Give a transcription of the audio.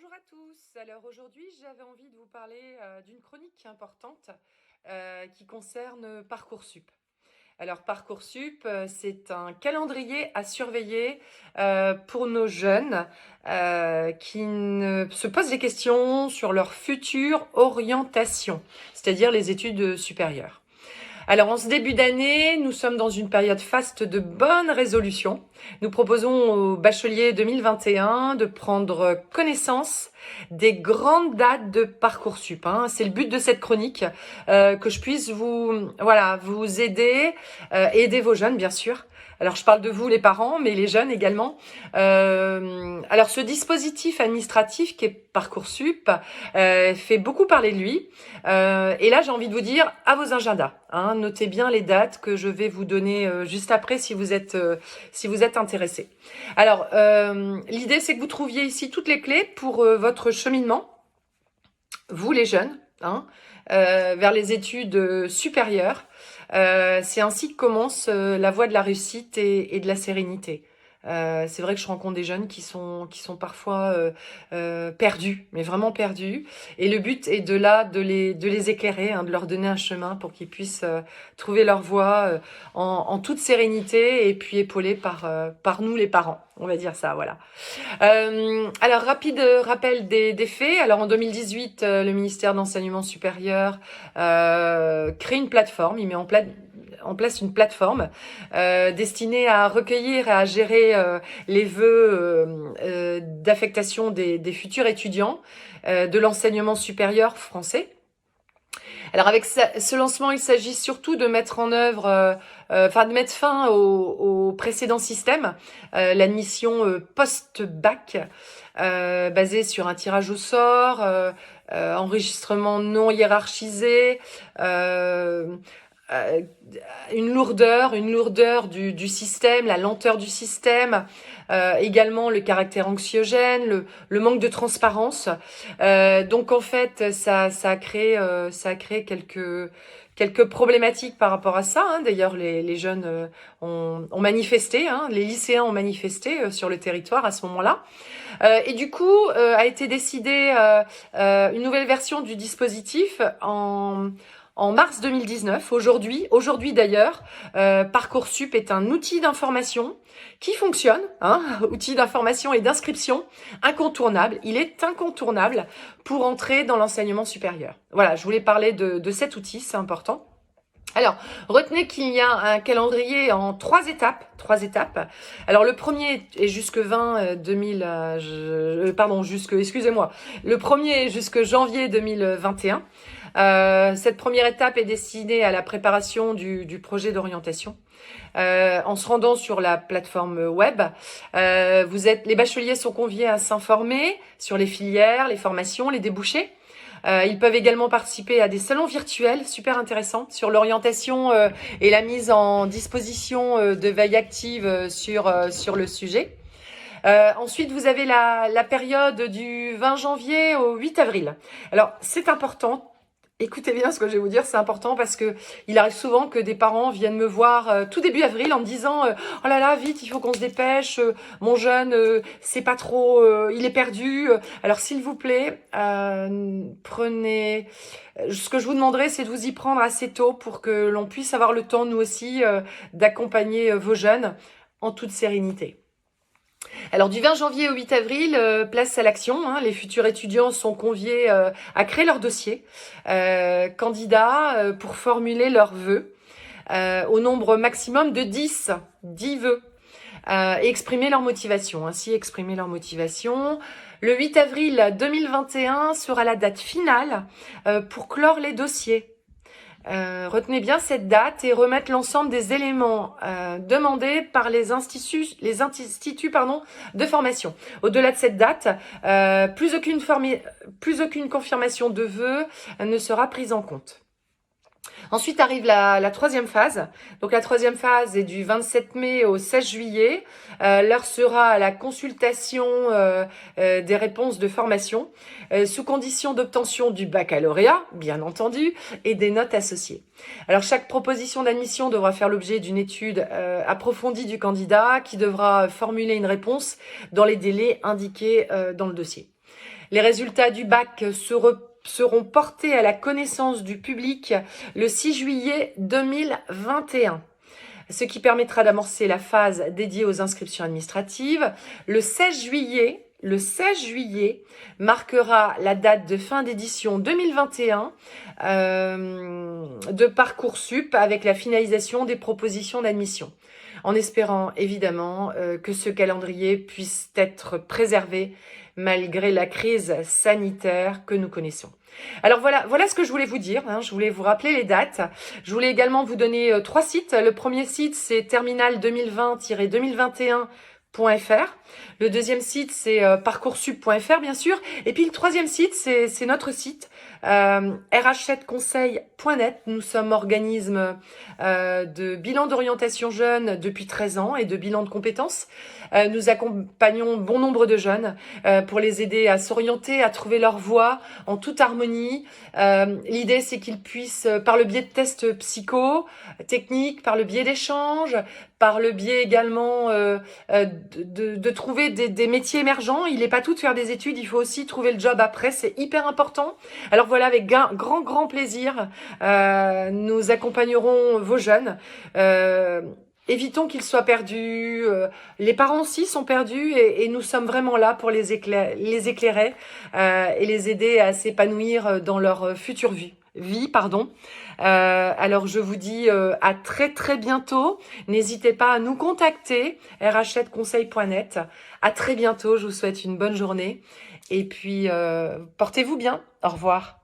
Bonjour à tous. Alors aujourd'hui, j'avais envie de vous parler d'une chronique importante qui concerne Parcoursup. Alors Parcoursup, c'est un calendrier à surveiller pour nos jeunes qui se posent des questions sur leur future orientation, c'est-à-dire les études supérieures. Alors, en ce début d'année, nous sommes dans une période faste de bonnes résolutions. Nous proposons aux bacheliers 2021 de prendre connaissance des grandes dates de Parcoursup. C'est le but de cette chronique, que je puisse vous aider, aider vos jeunes, bien sûr. Alors, je parle de vous, les parents, mais les jeunes également. Alors, ce dispositif administratif qui est Parcoursup fait beaucoup parler de lui. Et là, j'ai envie de vous dire, à vos agendas. Notez bien les dates que je vais vous donner juste après si vous êtes intéressés. Alors, l'idée, c'est que vous trouviez ici toutes les clés pour votre cheminement, vous les jeunes, vers les études supérieures. C'est ainsi que commence la voie de la réussite et de la sérénité. C'est vrai que je rencontre des jeunes qui sont parfois perdus, mais vraiment perdus. Et le but est de les éclairer, de leur donner un chemin pour qu'ils puissent trouver leur voie en toute sérénité et puis épaulés par nous les parents. On va dire ça, voilà. Alors, rapide rappel des faits. Alors, en 2018, le ministère de l'Enseignement supérieur crée une plateforme. Il met en place une plateforme destinée à recueillir et à gérer les vœux d'affectation des futurs étudiants de l'enseignement supérieur français. Alors avec ce lancement, il s'agit surtout de mettre en œuvre, de mettre fin au précédent système, l'admission post-bac, basée sur un tirage au sort, enregistrement non hiérarchisé, euh, une lourdeur du système, la lenteur du système, également le caractère anxiogène, le manque de transparence. Donc en fait, ça a créé quelques problématiques par rapport à ça. D'ailleurs, les jeunes ont manifesté, les lycéens ont manifesté sur le territoire à ce moment-là. Et du coup, a été décidée une nouvelle version du dispositif en mars 2019, aujourd'hui d'ailleurs, Parcoursup est un outil d'information qui fonctionne, outil d'information et d'inscription incontournable. Il est incontournable pour entrer dans l'enseignement supérieur. Voilà, je voulais parler de cet outil, c'est important. Alors, retenez qu'il y a un calendrier en trois étapes. Alors, le premier est jusque 20 2000, excusez-moi. Le premier est jusque janvier 2021. Cette première étape est destinée à la préparation du projet d'orientation. En se rendant sur la plateforme web, les bacheliers sont conviés à s'informer sur les filières, les formations, les débouchés. Ils peuvent également participer à des salons virtuels super intéressants sur l'orientation et la mise en disposition de veille active sur le sujet. Ensuite, vous avez la période du 20 janvier au 8 avril. Alors, c'est important. Écoutez bien ce que je vais vous dire, c'est important parce que il arrive souvent que des parents viennent me voir tout début avril en me disant oh là là, vite, il faut qu'on se dépêche, mon jeune, c'est pas trop, il est perdu. Alors s'il vous plaît, prenez. Ce que je vous demanderai, c'est de vous y prendre assez tôt pour que l'on puisse avoir le temps, nous aussi, d'accompagner vos jeunes en toute sérénité. Alors du 20 janvier au 8 avril, place à l'action. Les futurs étudiants sont conviés à créer leur dossier candidat pour formuler leurs vœux au nombre maximum de 10 vœux et exprimer leur motivation. Ainsi exprimer leur motivation. Le 8 avril 2021 sera la date finale pour clore les dossiers. Retenez bien cette date et remettre l'ensemble des éléments demandés par les instituts de formation. Au-delà de cette date, plus aucune confirmation de vœux ne sera prise en compte. Ensuite arrive la troisième phase. Donc la troisième phase est du 27 mai au 16 juillet. L'heure sera à la consultation des réponses de formation sous condition d'obtention du baccalauréat, bien entendu, et des notes associées. Alors chaque proposition d'admission devra faire l'objet d'une étude approfondie du candidat qui devra formuler une réponse dans les délais indiqués dans le dossier. Les résultats du bac seront portés à la connaissance du public le 6 juillet 2021, ce qui permettra d'amorcer la phase dédiée aux inscriptions administratives. Le 16 juillet marquera la date de fin d'édition 2021 de Parcoursup avec la finalisation des propositions d'admission, en espérant évidemment que ce calendrier puisse être préservé malgré la crise sanitaire que nous connaissons. Alors voilà ce que je voulais vous dire, hein. Je voulais vous rappeler les dates. Je voulais également vous donner 3 sites. Le premier site, c'est terminal2020-2021.fr. Le deuxième site, c'est parcoursup.fr, bien sûr. Et puis le troisième site, c'est notre site, rh7conseil.net. Nous sommes organisme de bilan d'orientation jeune depuis 13 ans et de bilan de compétences. Nous accompagnons bon nombre de jeunes pour les aider à s'orienter, à trouver leur voie en toute harmonie. L'idée, c'est qu'ils puissent, par le biais de tests psycho-techniques, par le biais d'échanges, par le biais également de trouver des métiers émergents. Il n'est pas tout de faire des études, il faut aussi trouver le job après, c'est hyper important. Alors voilà, avec grand plaisir, nous accompagnerons vos jeunes. Évitons qu'ils soient perdus, les parents aussi sont perdus et nous sommes vraiment là pour les éclairer et les aider à s'épanouir dans leur future vie. Alors je vous dis à très bientôt. N'hésitez pas à nous contacter, rh7conseil.net. À très bientôt, je vous souhaite une bonne journée et puis portez-vous bien. Au revoir.